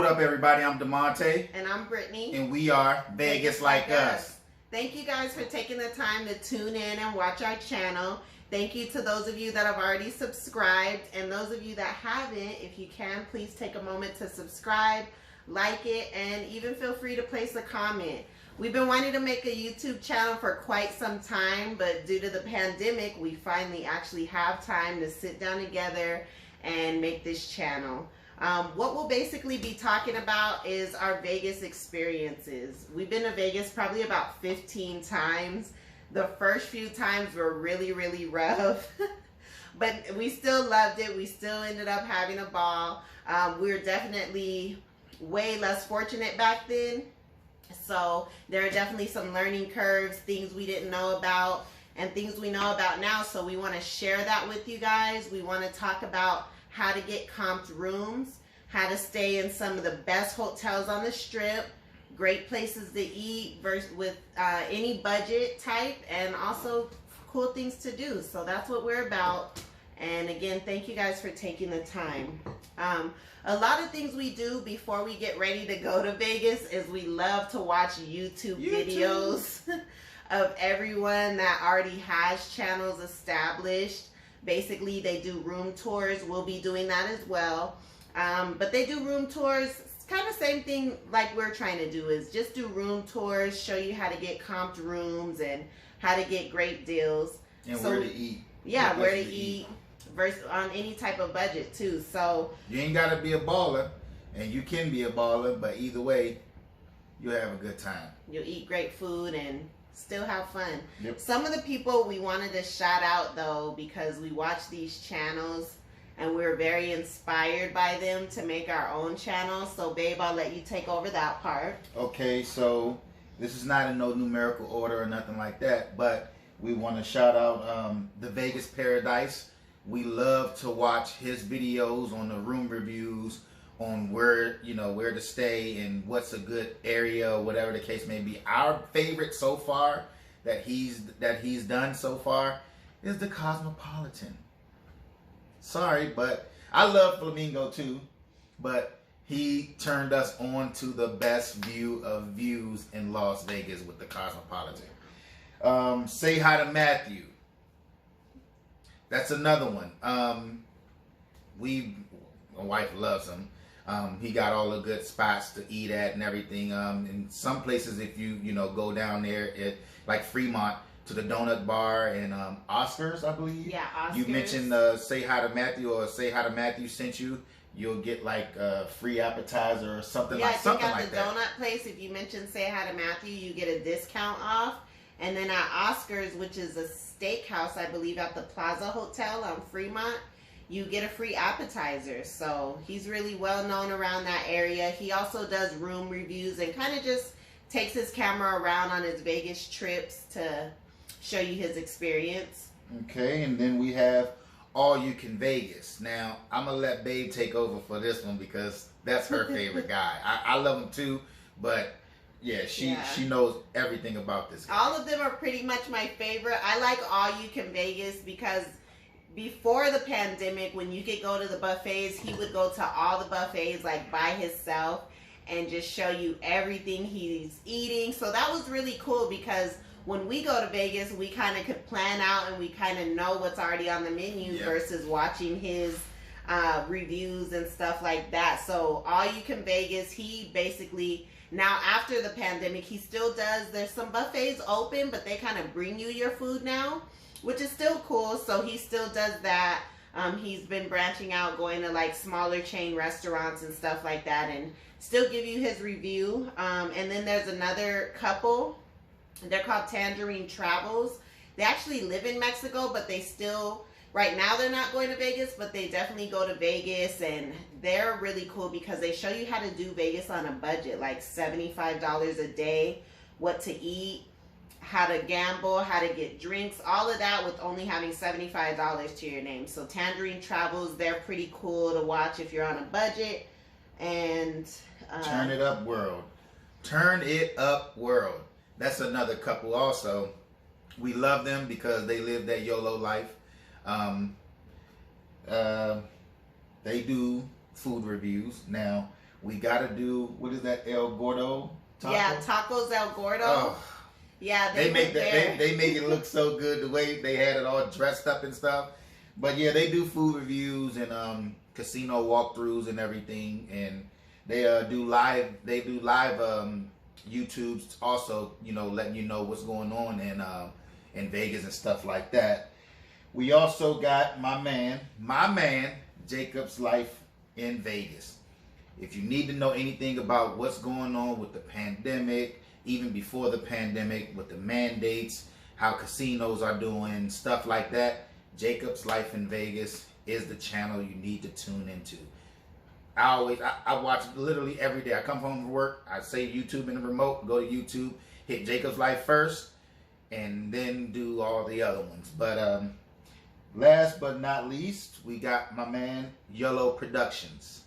What up, everybody? I'm DeMonte. And I'm Brittany. And we are Vegas Like Us. Thank you guys for taking the time to tune in and watch our channel. Thank you to those of you that have already subscribed. And those of you that haven't, if you can, please take a moment to subscribe, like it, and even feel free to place a comment. We've been wanting to make a YouTube channel for quite some time, but due to the pandemic, we finally actually have time to sit down together and make this channel. What we'll basically be talking about is our Vegas experiences. We've been to Vegas probably about 15 times. The first few times were really, really rough, but we still loved it. We still ended up having a ball. We were definitely way less fortunate back then. So there are definitely some learning curves, things we didn't know about, and things we know about now. So we want to share that with you guys. We want to talk about how to get comped rooms, how to stay in some of the best hotels on the strip, great places to eat with any budget type, and also cool things to do. So that's what we're about. And again, thank you guys for taking the time. A lot of things we do before we get ready to go to Vegas is we love to watch YouTube videos of everyone that already has channels established. Basically, they do room tours. We'll be doing that as well. But they do room tours. It's kind of the same thing like we're trying to do, is just do room tours, show you how to get comped rooms and how to get great deals. And so, where to eat. Yeah, where to eat. Versus on any type of budget too. So you ain't got to be a baller, and you can be a baller, but either way, you'll have a good time. You'll eat great food and still have fun. Yep. Some of the people we wanted to shout out though, because we watch these channels and we're very inspired by them to make our own channel. So babe, I'll let you take over that part. Okay, so this is not in no numerical order or nothing like that, but we want to shout out the Vegas Paradise. We love to watch his videos on the room reviews, on where to stay and what's a good area, or whatever the case may be. Our favorite so far that he's done so far is the Cosmopolitan. Sorry, but I love Flamingo too, but he turned us on to the best view of views in Las Vegas with the Cosmopolitan. Say Hi to Matthew. That's another one. My wife loves him. He got all the good spots to eat at and everything. In some places, if you go down there at like Fremont to the Donut Bar and Oscars, I believe. Yeah, Oscars. You mentioned Say Hi to Matthew, or Say Hi to Matthew sent you. You'll get like a free appetizer or something like that. Yeah, I think at the donut place, if you mention Say Hi to Matthew, you get a discount off. And then at Oscars, which is a steakhouse, I believe, at the Plaza Hotel on Fremont, you get a free appetizer. So he's really well known around that area. He also does room reviews and kind of just takes his camera around on his Vegas trips to show you his experience. Okay, and then we have All You Can Vegas. Now, I'm going to let Babe take over for this one because that's her favorite guy. I love him too, but yeah, she knows everything about this guy. All of them are pretty much my favorite. I like All You Can Vegas because before the pandemic, when you could go to the buffets, he would go to all the buffets like by himself and just show you everything he's eating. So that was really cool because when we go to Vegas, we kind of could plan out and we kind of know what's already on the menu versus watching his reviews and stuff like that. So All You Can Vegas, he basically... Now, after the pandemic, he still does, there's some buffets open, but they kind of bring you your food now, which is still cool. So he still does that. He's been branching out, going to like smaller chain restaurants and stuff like that, and still give you his review. And then there's another couple. They're called Tangerine Travels. They actually live in Mexico, but they still... Right now they're not going to Vegas, but they definitely go to Vegas, and they're really cool because they show you how to do Vegas on a budget, like $75 a day, what to eat, how to gamble, how to get drinks, all of that with only having $75 to your name. So Tangerine Travels, they're pretty cool to watch if you're on a budget. And Turn It Up World. Turn It Up World. That's another couple also. We love them because they live that YOLO life. They do food reviews. Now, We gotta do, what is that, El Gordo taco? Yeah, Tacos El Gordo. Oh. Yeah, They make that. They make it look so good the way they had it all dressed up and stuff. But yeah, they do food reviews and casino walkthroughs and everything, and they do live. They do live YouTubes also. You know, letting you know what's going on in Vegas and stuff like that. We also got my man, Jacob's Life in Vegas. If you need to know anything about what's going on with the pandemic, even before the pandemic, with the mandates, how casinos are doing, stuff like that, Jacob's Life in Vegas is the channel you need to tune into. I watch it literally every day. I come home from work, I save YouTube in the remote, go to YouTube, hit Jacob's Life first, and then do all the other ones. But last but not least, we got my man, Yellow Productions.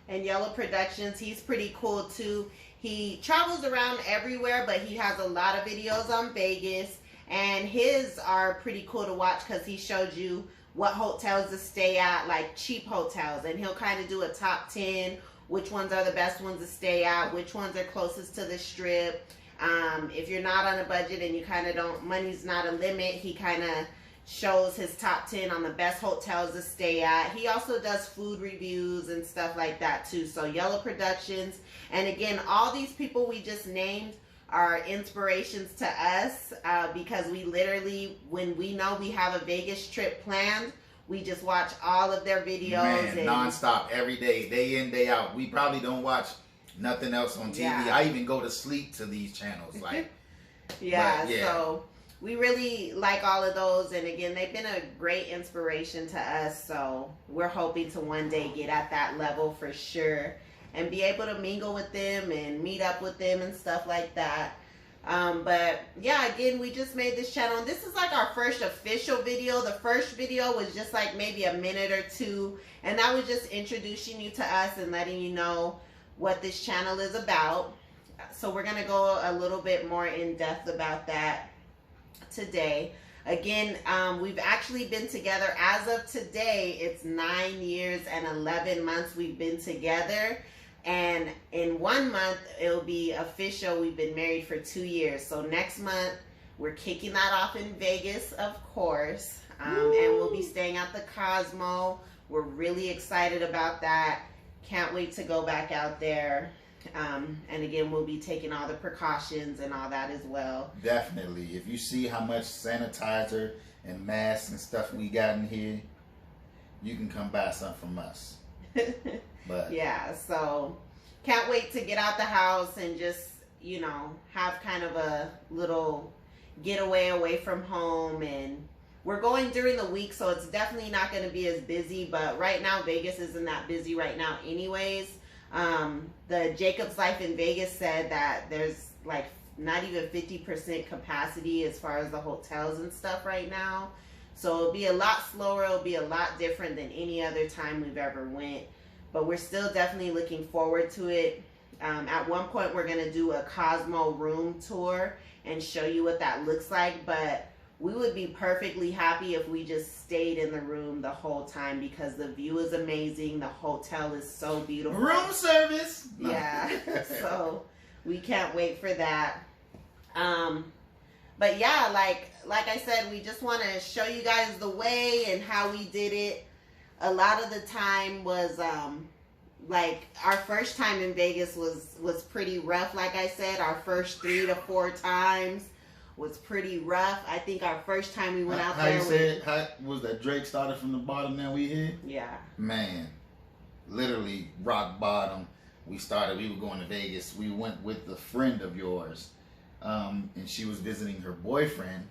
And Yellow Productions, he's pretty cool too. He travels around everywhere, but he has a lot of videos on Vegas. And his are pretty cool to watch because he showed you what hotels to stay at, like cheap hotels. And he'll kind of do a top 10, which ones are the best ones to stay at, which ones are closest to the strip. If you're not on a budget and you kind of don't, money's not a limit, he kind of shows his top 10 on the best hotels to stay at. He also does food reviews and stuff like that too. So Yellow Productions. And again, all these people we just named are inspirations to us because we literally, when we know we have a Vegas trip planned, we just watch all of their videos. Man, and nonstop, every day in, day out. We probably don't watch nothing else on TV. Yeah. I even go to sleep to these channels. Like, yeah, yeah, so we really like all of those. And again, they've been a great inspiration to us. So we're hoping to one day get at that level for sure and be able to mingle with them and meet up with them and stuff like that. But yeah, again, we just made this channel. And this is like our first official video. The first video was just like maybe a minute or two. And that was just introducing you to us and letting you know what this channel is about. So we're going to go a little bit more in depth about that today. Again, we've actually been together as of today. It's 9 years and 11 months we've been together. And in 1 month, it'll be official. We've been married for 2 years. So next month, we're kicking that off in Vegas, of course. And we'll be staying at the Cosmo. We're really excited about that. Can't wait to go back out there. And again, we'll be taking all the precautions and all that as well. Definitely. If you see how much sanitizer and masks and stuff we got in here, you can come buy some from us. But yeah, so can't wait to get out the house and just, you know, have kind of a little getaway away from home. And we're going during the week, so it's definitely not going to be as busy. But right now, Vegas isn't that busy right now anyways. The Jacob's Life in Vegas said that there's like not even 50% capacity as far as the hotels and stuff right now. So it'll be a lot slower. It'll be a lot different than any other time we've ever went. But we're still definitely looking forward to it. At one point, we're going to do a Cosmo room tour and show you what that looks like. But we would be perfectly happy if we just stayed in the room the whole time because the view is amazing. The hotel is so beautiful. Room service. Yeah. So we can't wait for that. But yeah, like I said, we just want to show you guys the way and how we did it. A lot of the time was like our first time in Vegas was pretty rough. Like I said, our first 3 to 4 times was pretty rough. I think our first time we went out there. How you said? How was that? Drake started from the bottom. Now we here. Yeah. Man, literally rock bottom. We were going to Vegas. We went with a friend of yours, and she was visiting her boyfriend.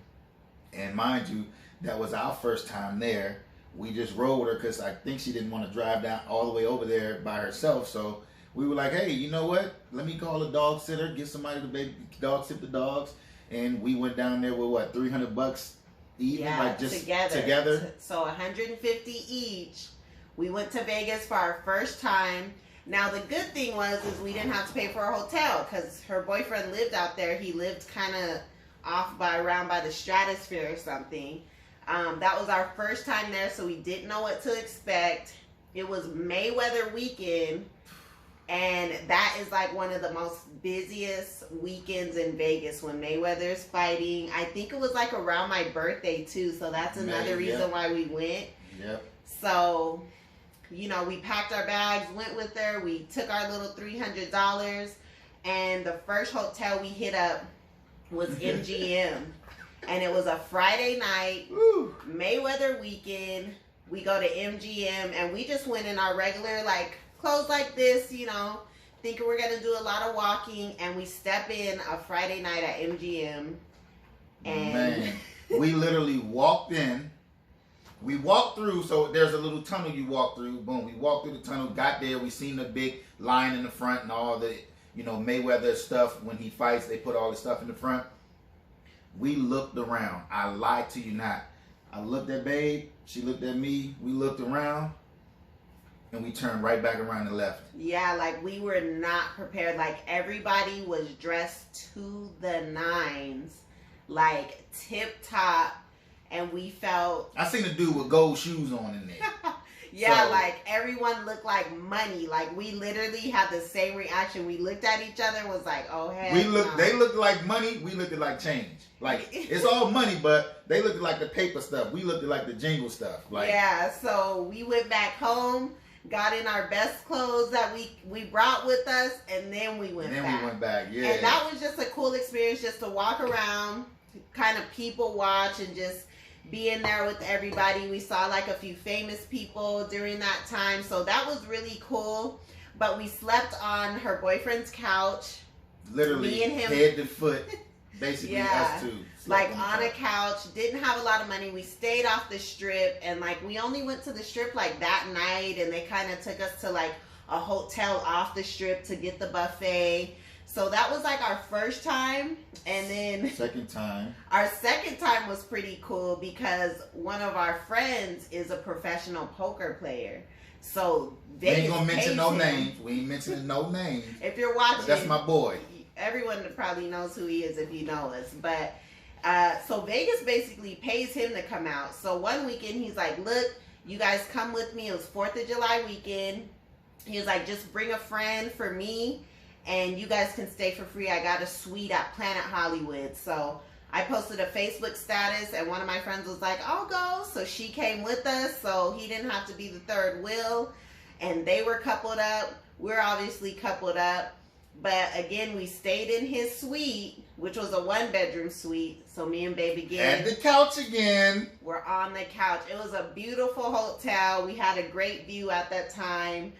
And mind you, that was our first time there. We just rode her because I think she didn't want to drive down all the way over there by herself. So we were like, hey, you know what? Let me call a dog sitter, get somebody to dog sit the dogs. And we went down there with what, $300 each? Yeah, like just together. So 150 each. We went to Vegas for our first time. Now the good thing is we didn't have to pay for a hotel because her boyfriend lived out there. He lived kind of off around by the Stratosphere or something. That was our first time there, so we didn't know what to expect. It was Mayweather weekend, And that is like one of the most busiest weekends in Vegas when Mayweather's fighting. I think it was like around my birthday too, so that's another reason why we went. Yep. So, you know, we packed our bags, went with her. We took our little $300, and the first hotel we hit up was MGM. And it was a Friday night, Mayweather weekend. We go to MGM, and we just went in our regular, like, clothes like this, you know, thinking we're going to do a lot of walking, and we step in a Friday night at MGM. And man, we literally walked in. We walked through, so there's a little tunnel you walk through. Boom, we walked through the tunnel, got there. We seen the big line in the front and all the, you know, Mayweather stuff. When he fights, they put all the stuff in the front. We looked around. I lied to you not. I looked at Babe. She looked at me. We looked around. And we turned right back around and left. Yeah, like we were not prepared. Like everybody was dressed to the nines. Like tip top. And we felt... I seen a dude with gold shoes on in there. Yeah, so, like everyone looked like money. Like we literally had the same reaction. We looked at each other and was like, "Oh hell." No. They looked like money. We looked at like change. Like it's all money, but they looked at like the paper stuff. We looked at like the jingle stuff. Like, yeah. So we went back home, got in our best clothes that we brought with us, and then we went back. We went back. Yeah. And that was just a cool experience, just to walk around, kind of people watch, and just be in there with everybody. We saw like a few famous people during that time, so that was really cool. But we slept on her boyfriend's couch, literally me and him, head to foot, basically. Us two, like on a couch. Didn't have a lot of money. We stayed off the strip, and like we only went to the strip like that night, and they kind of took us to like a hotel off the strip to get the buffet. So that was like our first time, and then our second time was pretty cool because one of our friends is a professional poker player. So we ain't gonna mention no names. We ain't mentioning no names. If you're watching, but that's my boy. Everyone probably knows who he is if you know us. But so Vegas basically pays him to come out. So one weekend he's like, "Look, you guys come with me." It was 4th of July weekend. He was like, "Just bring a friend for me, and you guys can stay for free. I got a suite at Planet Hollywood." So I posted a Facebook status, and one of my friends was like, "I'll go." So she came with us, so he didn't have to be the third wheel. And they were coupled up. We're obviously coupled up. But again, we stayed in his suite, which was a 1-bedroom suite. So me and Babe again. At the couch again. We're on the couch. It was a beautiful hotel. We had a great view at that time.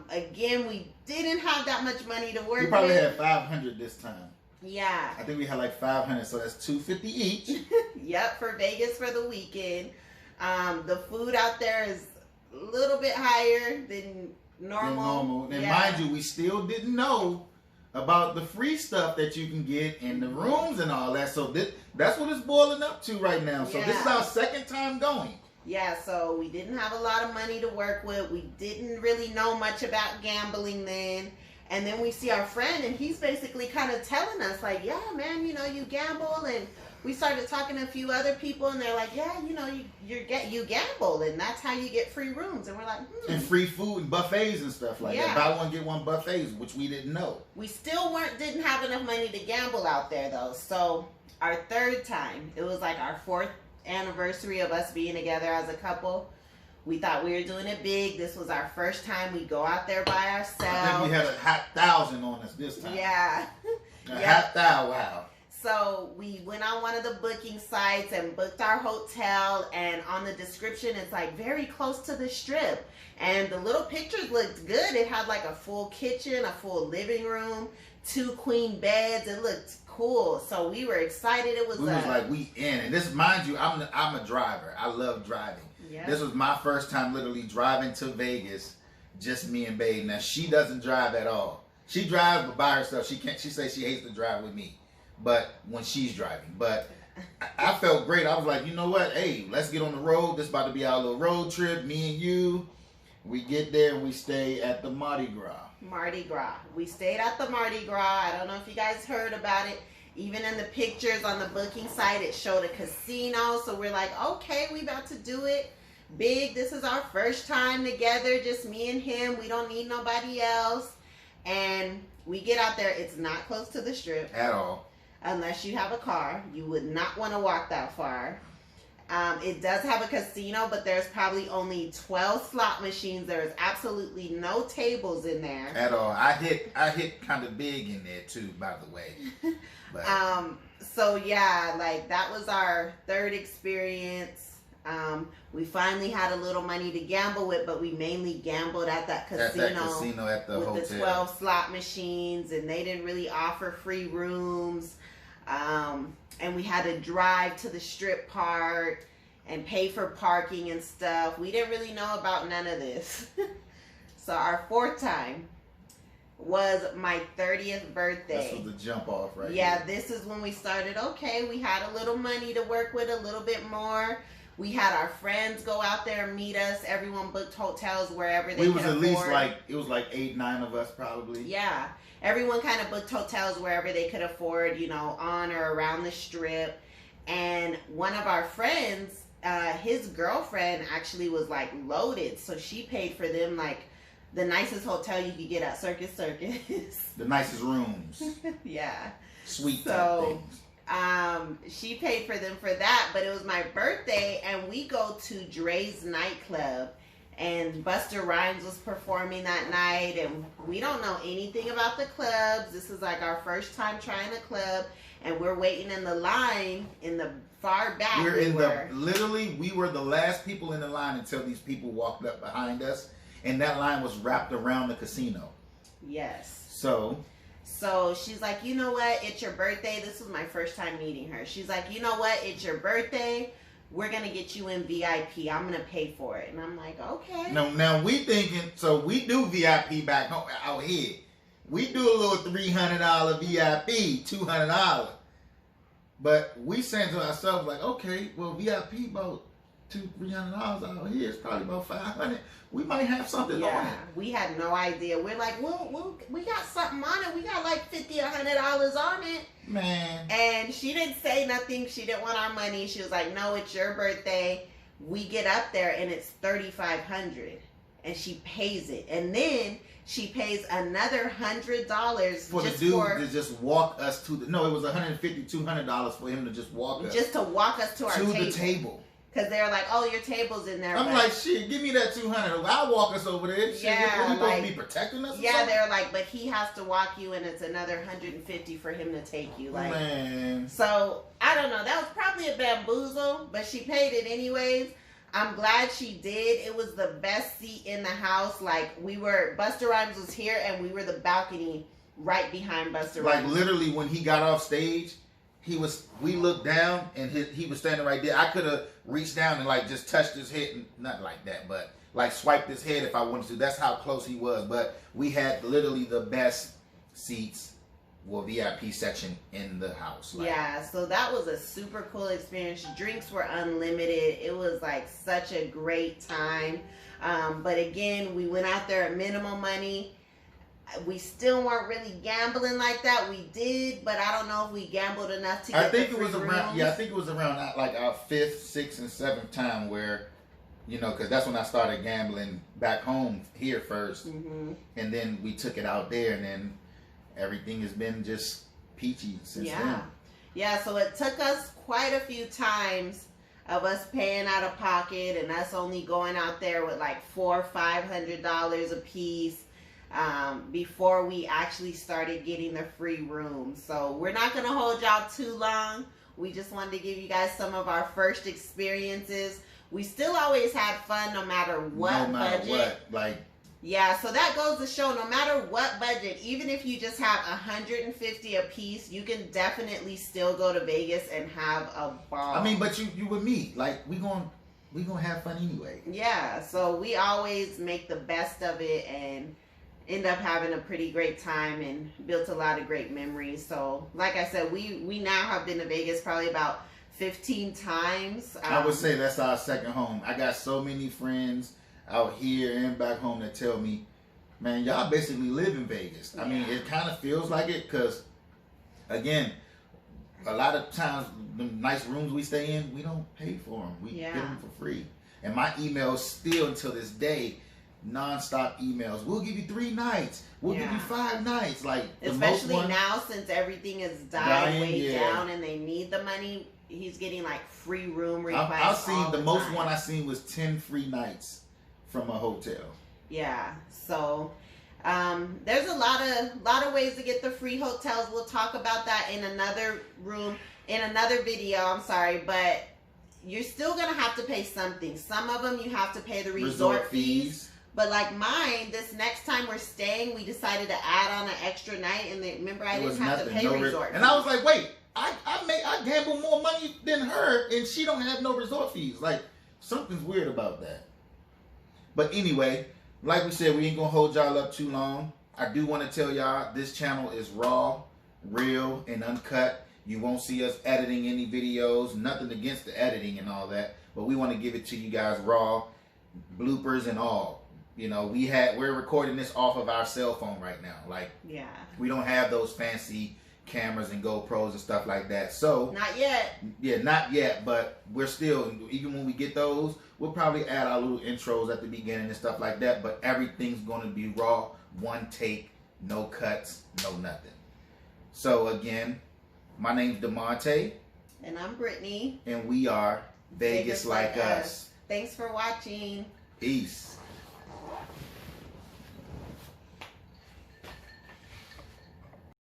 Again, we didn't have that much money to work with. We probably had $500 this time. Yeah. I think we had like $500, so that's $250 each. Yep, for Vegas for the weekend. The food out there is a little bit higher than normal. And mind you, we still didn't know about the free stuff that you can get in the rooms and all that. So that's what it's boiling up to right now. So this is our second time going. Yeah, so we didn't have a lot of money to work with. We didn't really know much about gambling then. And then we see our friend, and he's basically kind of telling us, like, "Yeah, man, you know, you gamble." And we started talking to a few other people, and they're like, "Yeah, you know, you gamble, and that's how you get free rooms." And we're like, And free food and buffets and stuff like that. Buy one, get one buffets, which we didn't know. We still didn't have enough money to gamble out there, though. So our third time, it was like our 4th anniversary of us being together as a couple. We thought we were doing it big. This was our first time we go out there by ourselves. I think we had a hot 1,000 on us this time. Yeah. Hot 1,000, wow. So we went on one of the booking sites and booked our hotel, and on the description it's like very close to the strip. And the little pictures looked good. It had like a full kitchen, a full living room, 2 queen beds. It looked cool. So we were excited. It was like, we in. And this, mind you, I'm a driver. I love driving. Yeah. This was my first time literally driving to Vegas, just me and Babe. Now she doesn't drive at all. She drives, but by herself. She can't. She says she hates to drive with me, but when she's driving. But I felt great. I was like, you know what? Hey, let's get on the road. This is about to be our little road trip. Me and you. We get there and we stay at the Mardi Gras. Mardi Gras. We stayed at the Mardi Gras. I don't know if you guys heard about it. Even in the pictures on the booking site, it showed a casino. So we're like, okay, we about to do it big. This is our first time together, just me and him. We don't need nobody else. And we get out there. It's not close to the strip at all. Unless you have a car. You would not want to walk that far. It does have a casino, but there's probably only 12 slot machines. There's absolutely no tables in there at all. I hit kind of big in there too, by the way. But. So yeah, like that was our third experience. We finally had a little money to gamble with, but we mainly gambled at that casino. At that casino at the with hotel. The 12 slot machines, and they didn't really offer free rooms. And we had to drive to the strip part and pay for parking and stuff. We didn't really know about none of this. So our fourth time was my 30th birthday. This was the jump off right Yeah, here. this is when we started, okay, we had a little money to work with, a little bit more. We had our friends go out there and meet us. Everyone booked hotels wherever they could afford. At least it was like 8-9 of us probably. Yeah. Everyone kind of booked hotels wherever they could afford, you know, on or around the strip. And one of our friends, his girlfriend actually was like loaded. So she paid for them like the nicest hotel you could get at Circus. The nicest rooms. Yeah. Sweet type things. She paid for them for that, but it was my birthday and we go to Dre's nightclub. And Busta Rhymes was performing that night, and we don't know anything about the clubs. This is like our first time trying a club, and we're waiting in the line in the far back. We were the last people in the line until these people walked up behind us, and that line was wrapped around the casino. Yes. So she's like, you know what? It's your birthday. This was my first time meeting her. She's like, you know what? It's your birthday. We're going to get you in VIP. I'm going to pay for it. And I'm like, okay. Now we thinking, so we do VIP back home out here. We do a little $300 VIP, $200. But we saying to ourselves like, okay, well VIP about $200-$300 out here. It's probably about $500. We might have something on it. We had no idea. We're like, well, we got something on it. We got like $50 or $100 on it. Man. And she didn't say nothing. She didn't want our money. She was like, no, it's your birthday. We get up there and it's $3,500. And she pays it. And then she pays another $100 for the dude to just walk us to the. No, it was $150, $200 for him to just walk us. Just to walk us to our table. To the table. Because they're like, oh, your table's in there. I'm like, shit, give me that $200. I'll walk us over there. Shit, yeah, what, you supposed to be protecting us? Yeah, they're like, but he has to walk you, and it's another $150 for him to take you. Like, man. So I don't know. That was probably a bamboozle, but she paid it anyways. I'm glad she did. It was the best seat in the house. Like Busta Rhymes was here, and we were the balcony right behind Busta Rhymes. Like literally, when he got off stage. We looked down and he was standing right there. I could have reached down and like just touched his head, and not like that, but like swiped his head if I wanted to. That's how close he was. But we had literally the best seats, VIP section in the house. Like, yeah, so that was a super cool experience. Drinks were unlimited. It was like such a great time. But again, we went out there at minimum money. We still weren't really gambling like that. We did, but I don't know if we gambled enough to get I think the it was free around. rooms. Yeah, I think it was around like our 5th, 6th, and 7th time where, you know, because that's when I started gambling back home here first, and then we took it out there, and then everything has been just peachy since then. Yeah. So it took us quite a few times of us paying out of pocket and us only going out there with like $400 or $500 a piece. Before we actually started getting the free rooms. So we're not going to hold y'all too long. We just wanted to give you guys some of our first experiences. We still always had fun no matter what budget. Yeah, so that goes to show no matter what budget, even if you just have $150 a piece, you can definitely still go to Vegas and have a ball. I mean, but you with me, like we gonna have fun anyway. Yeah, so we always make the best of it and end up having a pretty great time and built a lot of great memories. So like I said, we now have been to Vegas probably about 15 times. I would say that's our second home. I got so many friends out here and back home that tell me, man, y'all basically live in Vegas. I mean, it kind of feels like it because, again, a lot of times the nice rooms we stay in, we don't pay for them. We get them for free. And my emails still until this day, non-stop emails. We'll give you 3 nights. We'll give you 5 nights. Like, especially now since everything is dying way down and they need the money, he's getting like free room requests. I've seen the most one I seen was 10 free nights from a hotel. Yeah. So there's a lot of ways to get the free hotels. We'll talk about that in another video. I'm sorry, but you're still gonna have to pay something. Some of them you have to pay the resort fees. But like mine, this next time we're staying, we decided to add on an extra night, and remember I didn't have to pay resort fees. And I was like, wait, I gamble more money than her, and she don't have no resort fees. Like, something's weird about that. But anyway, like we said, we ain't gonna hold y'all up too long. I do want to tell y'all this channel is raw, real, and uncut. You won't see us editing any videos. Nothing against the editing and all that, but we want to give it to you guys raw, bloopers and all. You know, we're recording this off of our cell phone right now. Like, we don't have those fancy cameras and GoPros and stuff like that. So not yet. Yeah, not yet. But we're still, even when we get those, we'll probably add our little intros at the beginning and stuff like that. But everything's going to be raw, one take, no cuts, no nothing. So again, my name's DeMonte. And I'm Brittany. And we are Vegas Like Us. Thanks for watching. Peace.